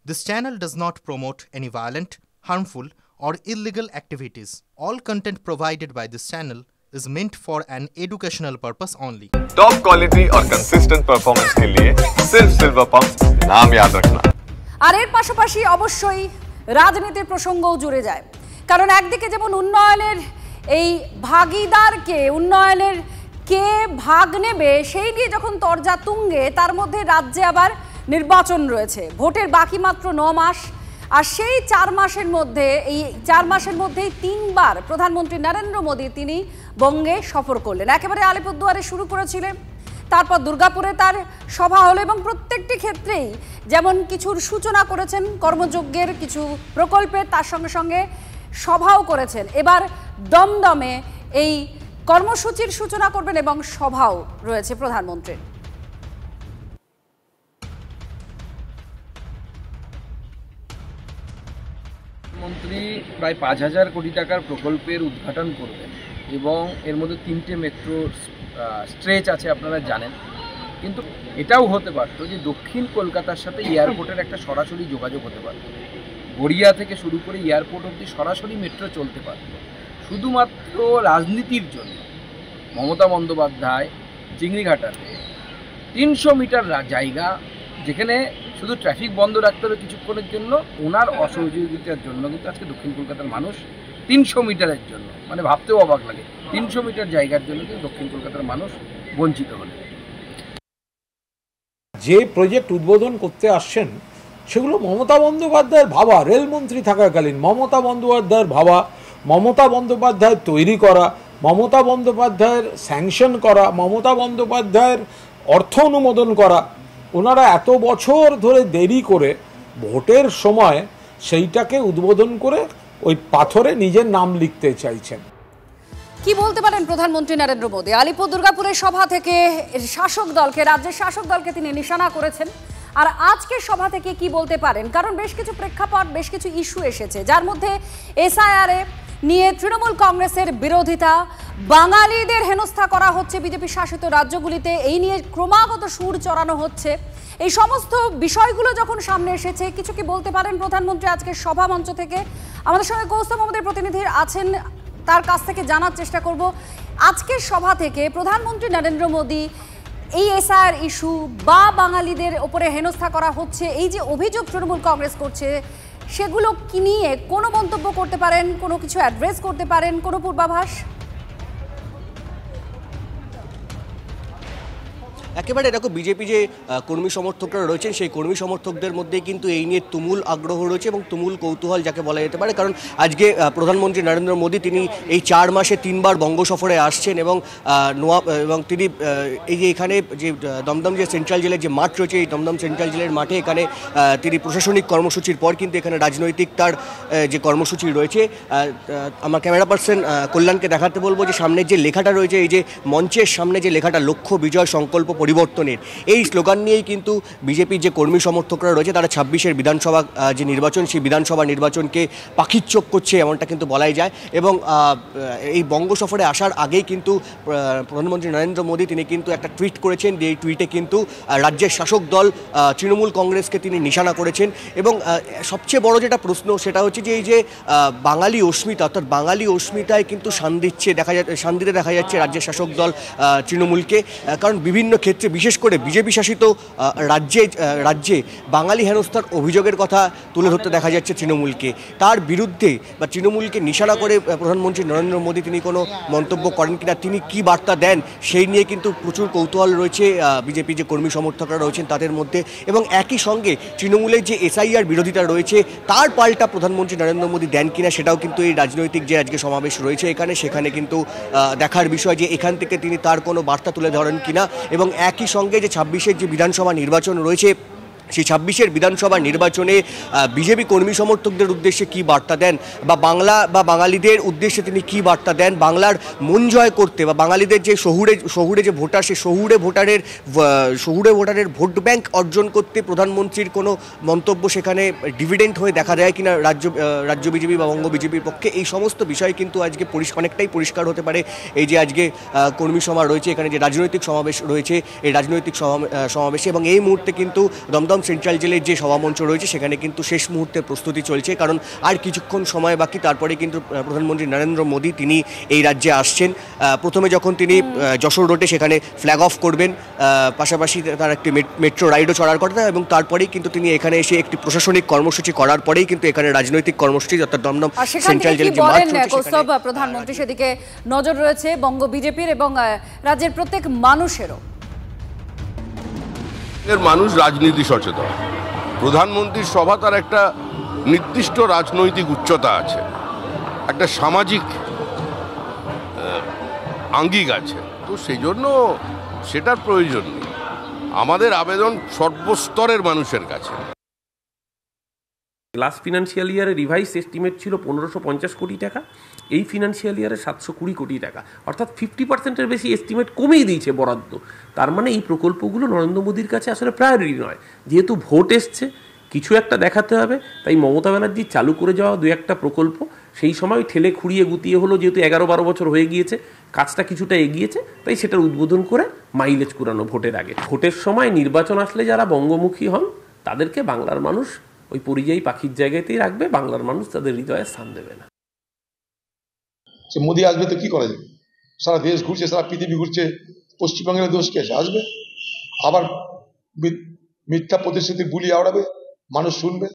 This channel does not promote any violent, harmful, or illegal activities. All content provided by this channel is meant for an educational purpose only. Top quality और consistent performance के लिए सिर्फ silver pump नाम याद रखना। আর এর পাশাপাশি অবশ্যই রাজনীতির প্রসঙ্গও জুড়ে যায়, কারণ একদিকে যেমন উন্নয়নের এই ভাগীদারকে উন্নয়নের কে ভাগ নেবে সেই নিয়ে যখন তরজা তুঙ্গে, তার মধ্যে রাজ্যে আবার নির্বাচন রয়েছে, ভোটের বাকি মাত্র 9 মাস। আর সেই 4 মাসের মধ্যে এই 4 মাসের মধ্যেই 3 বার প্রধানমন্ত্রী নরেন্দ্র মোদী তিনি বঙ্গে সফর করলেন। একেবারে আলিপুরদুয়ারে শুরু করেছিলেন, তারপর দুর্গাপুরে তার সভা হলো এবং প্রত্যেকটি ক্ষেত্রেই যেমন কিছুর সূচনা করেছেন কর্মযজ্ঞের কিছু প্রকল্পের, তার সঙ্গে সঙ্গে সভাও করেছেন। এবার দমদমে এই কর্মসূচির সূচনা করবেন এবং সভাও রয়েছে প্রধানমন্ত্রীর। মন্ত্রী প্রায় 5,000 কোটি টাকার প্রকল্পের উদ্ঘাটন করবেন এবং এর মধ্যে 3টে মেট্রো স্ট্রেচ আছে আপনারা জানেন। কিন্তু এটাও হতে পারত যে দক্ষিণ কলকাতার সাথে এয়ারপোর্টের একটা সরাসরি যোগাযোগ হতে পারত, গড়িয়া থেকে শুরু করে এয়ারপোর্ট অবধি সরাসরি মেট্রো চলতে পারত। শুধুমাত্র রাজনীতির জন্য মমতা বন্দ্যোপাধ্যায় চিংড়িঘাটাতে 300 মিটার জায়গা, যেখানে শুধু ট্রাফিক বন্ধ রাখতে হবে কিছুক্ষণের জন্য, ওনার অসহযোগিতার জন্য কিন্তু আজকে দক্ষিণ কলকাতার মানুষ 300 মিটারের জন্য, মানে ভাবতেও অবাক লাগে, 300 মিটার জায়গার জন্য কিন্তু দক্ষিণ কলকাতার মানুষ বঞ্চিত হলেন। যে প্রজেক্ট উদ্বোধন করতে আসছেন সেগুলো মমতা বন্দ্যোপাধ্যায়ের ভাবা, রেলমন্ত্রী থাকাকালীন মমতা বন্দ্যোপাধ্যায়ের ভাবা, মমতা বন্দ্যোপাধ্যায়ের তৈরি করা, মমতা বন্দ্যোপাধ্যায়ের স্যাংশন করা, মমতা বন্দ্যোপাধ্যায়ের অর্থ অনুমোদন করা। ওনারা এত বছর ধরে দেরি করে ভোটের সময় সেইটাকে উদ্বোধন করে ওই পাথরে নিজের নাম লিখতে চাইছেন। কি বলতে পারেন প্রধানমন্ত্রী নরেন্দ্র মোদী? আলিপুর দুর্গাপুরের সভা থেকে শাসক দলকে, রাজ্যের শাসক দলকে তিনি নিশানা করেছেন। আর আজকের সভা থেকে কি বলতে পারেন? কারণ বেশ কিছু প্রেক্ষাপট, বেশ কিছু ইস্যু এসেছে, যার মধ্যে এসআইআরএ নিয়ে তৃণমূল কংগ্রেসের বিরোধিতা, বাঙালিদের হেনস্থা করা হচ্ছে বিজেপি শাসিত রাজ্যগুলিতে, এই নিয়ে ক্রমাগত সুর চড়ানো হচ্ছে। এই সমস্ত বিষয়গুলো যখন সামনে এসেছে, কিছু কি বলতে পারেন প্রধানমন্ত্রী আজকের সভা মঞ্চ থেকে? আমাদের সঙ্গে কৌস্তভ আমাদের প্রতিনিধি আছেন, তার কাছ থেকে জানার চেষ্টা করব আজকের সভা থেকে প্রধানমন্ত্রী নরেন্দ্র মোদী এই এসআইআর ইস্যু বা বাঙালিদের ওপরে হেনস্থা করা হচ্ছে, এই যে অভিযোগ তৃণমূল কংগ্রেস করছে, সেগুলো কি নিয়ে কোনো মন্তব্য করতে পারেন, কোনো কিছু অ্যাড্রেস করতে পারেন, কোনো পূর্বাভাস? একেবারে দেখো, বিজেপি যে কর্মী সমর্থকরা রয়েছেন সেই কর্মী সমর্থকদের মধ্যে কিন্তু এই নিয়ে তুমুল আগ্রহ রয়েছে এবং তুমুল কৌতূহল যাকে বলা যেতে পারে। কারণ আজকে প্রধানমন্ত্রী নরেন্দ্র মোদী তিনি এই 4 মাসে 3 বার বঙ্গ সফরে আসছেন এবং তিনি এই যে এখানে যে দমদম যে সেন্ট্রাল জেলের যে মাঠ রয়েছে, এই দমদম সেন্ট্রাল জেলের মাঠে এখানে তিনি প্রশাসনিক কর্মসূচির পর কিন্তু এখানে রাজনৈতিক তার যে কর্মসূচি রয়েছে। আমার ক্যামেরা পার্সন কল্যাণকে দেখাতে বলবো যে সামনের যে লেখাটা রয়েছে, এই যে মঞ্চের সামনে যে লেখাটা, লক্ষ্য বিজয় সংকল্প পরিবর্তনের, এই স্লোগান নিয়েই কিন্তু বিজেপির যে কর্মী সমর্থকরা রয়েছে তারা 26-এর বিধানসভা যে নির্বাচন, সেই বিধানসভা নির্বাচনকে পাখির চোখ করছে এমনটা কিন্তু বলাই যায়। এবং এই বঙ্গ সফরে আসার আগেই কিন্তু প্রধানমন্ত্রী নরেন্দ্র মোদী তিনি কিন্তু একটা টুইট করেছেন, যে এই টুইটে কিন্তু রাজ্যের শাসক দল তৃণমূল কংগ্রেসকে তিনি নিশানা করেছেন। এবং সবচেয়ে বড় যেটা প্রশ্ন সেটা হচ্ছে যে এই যে বাঙালি অস্মিতা, অর্থাৎ বাঙালি অস্মিতায় কিন্তু শান দিতে দেখা যাচ্ছে রাজ্যের শাসক দল তৃণমূলকে। কারণ বিভিন্ন ক্ষেত্রে, বিশেষ করে বিজেপি শাসিত রাজ্যে বাঙালি হেনস্থার অভিযোগের কথা তুলে ধরতে দেখা যাচ্ছে তৃণমূলকে। তার বিরুদ্ধে বা তৃণমূলকে নিশানা করে প্রধানমন্ত্রী নরেন্দ্র মোদী তিনি কোনো মন্তব্য করেন কিনা, তিনি কি বার্তা দেন, সেই নিয়ে কিন্তু প্রচুর কৌতূহল রয়েছে বিজেপি যে কর্মী সমর্থকরা রয়েছেন তাদের মধ্যে। এবং একই সঙ্গে তৃণমূলের যে এসআইআর বিরোধিতা রয়েছে তার পাল্টা প্রধানমন্ত্রী নরেন্দ্র মোদী দেন কিনা, সেটাও কিন্তু এই রাজনৈতিক যে আজকে সমাবেশ রয়েছে সেখানে কিন্তু দেখার বিষয়, যে এখান থেকে তিনি তার কোনো বার্তা তুলে ধরেন কিনা। এবং একই সঙ্গে যে 26-এর যে বিধানসভা নির্বাচন রয়েছে সেই 26-এর বিধানসভা নির্বাচনে বিজেপি কর্মী সমর্থকদের উদ্দেশ্যে কি বার্তা দেন, বা বাংলা বা বাঙালিদের উদ্দেশ্যে তিনি কি বার্তা দেন, বাংলার মন জয় করতে বা বাঙালিদের যে শহুরে যে ভোটার, সেই শহুরে ভোটারের ভোট ব্যাংক অর্জন করতে প্রধানমন্ত্রীর কোনো মন্তব্য সেখানে ডিভিডেন্ট হয়ে দেখা যায় কিনা রাজ্য বিজেপি বা বঙ্গ বিজেপির পক্ষে, এই সমস্ত বিষয় কিন্তু আজকে অনেকটাই পরিষ্কার হতে পারে। এই যে আজকে কর্মী সভা রয়েছে, এখানে যে রাজনৈতিক সমাবেশ রয়েছে, এই রাজনৈতিক সমাবেশে। এবং এই মুহূর্তে কিন্তু দমদম সেন্ট্রাল জেলের যে সভামঞ্চ রয়েছে সেখানে কিন্তু শেষ মুহূর্তের প্রস্তুতি চলছে, কারণ আর কিছুক্ষণ সময় বাকি, তারপরে কিন্তু প্রধানমন্ত্রী নরেন্দ্র মোদী তিনি এই রাজ্যে আসছেন। প্রথমে যখন তিনি যশোর রোডে সেখানে ফ্ল্যাগ অফ করবেন, পাশাপাশি তার একটি মেট্রো রাইডও চড়ার কথা, এবং তারপরেই কিন্তু তিনি এখানে এসে একটি প্রশাসনিক কর্মসূচি করার পরেই কিন্তু এখানে রাজনৈতিক কর্মসূচি অর্থাৎ দমদম সেন্ট্রাল জেলের যে মার্চ কৌস্তব, প্রধানমন্ত্রী সেদিকে নজর রয়েছে বঙ্গ বিজেপির এবং রাজ্যের প্রত্যেক মানুষেরও। মানুষ রাজনীতি সচেতন, প্রধানমন্ত্রীর সভা তার একটা নির্দিষ্ট রাজনৈতিক উচ্চতা আছে, একটা সামাজিক আঙ্গিক আছে, তো সেই জন্য সেটার প্রয়োজন নেই। আমাদের আবেদন সর্বস্তরের মানুষের কাছে। লাস্ট ফিনান্সিয়াল ইয়ারে রিভাইস এস্টিমেট ছিল 1550 কোটি টাকা, এই ফিনান্সিয়াল ইয়ারে 720 কোটি টাকা, অর্থাৎ 50%-এর বেশি এস্টিমেট কমিয়ে দিয়েছে বরাদ্দ। তার মানে এই প্রকল্পগুলো নরেন্দ্র মোদীর কাছে আসলে প্রায়োরিটি নয়, যেহেতু ভোট এসছে কিছু একটা দেখাতে হবে, তাই মমতা ব্যানার্জি চালু করে যাওয়া দু একটা প্রকল্প সেই সময় ঠেলে খুঁড়িয়ে গুতিয়ে হলো, যেহেতু 11-12 বছর হয়ে গিয়েছে, কাজটা কিছুটা এগিয়েছে, তাই সেটার উদ্বোধন করে মাইলেজ কুড়ানো ভোটের আগে। ভোটের সময় নির্বাচন আসলে যারা বঙ্গমুখী হন তাদেরকে বাংলার মানুষ ওই পরিযায়ী পাখির জায়গাতেই রাখবে, বাংলার মানুষ তাদের হৃদয়ে স্থান দেবে না। মোদী আসবে তো কি করা যাবে? সারা দেশ ঘুরছে, সারা পৃথিবী ঘুরছে, পশ্চিমবঙ্গের দোষ কে আসবে? আবার মিথ্যা প্রতিশ্রুতি বুলি আওড়াবে, মানুষ শুনবে।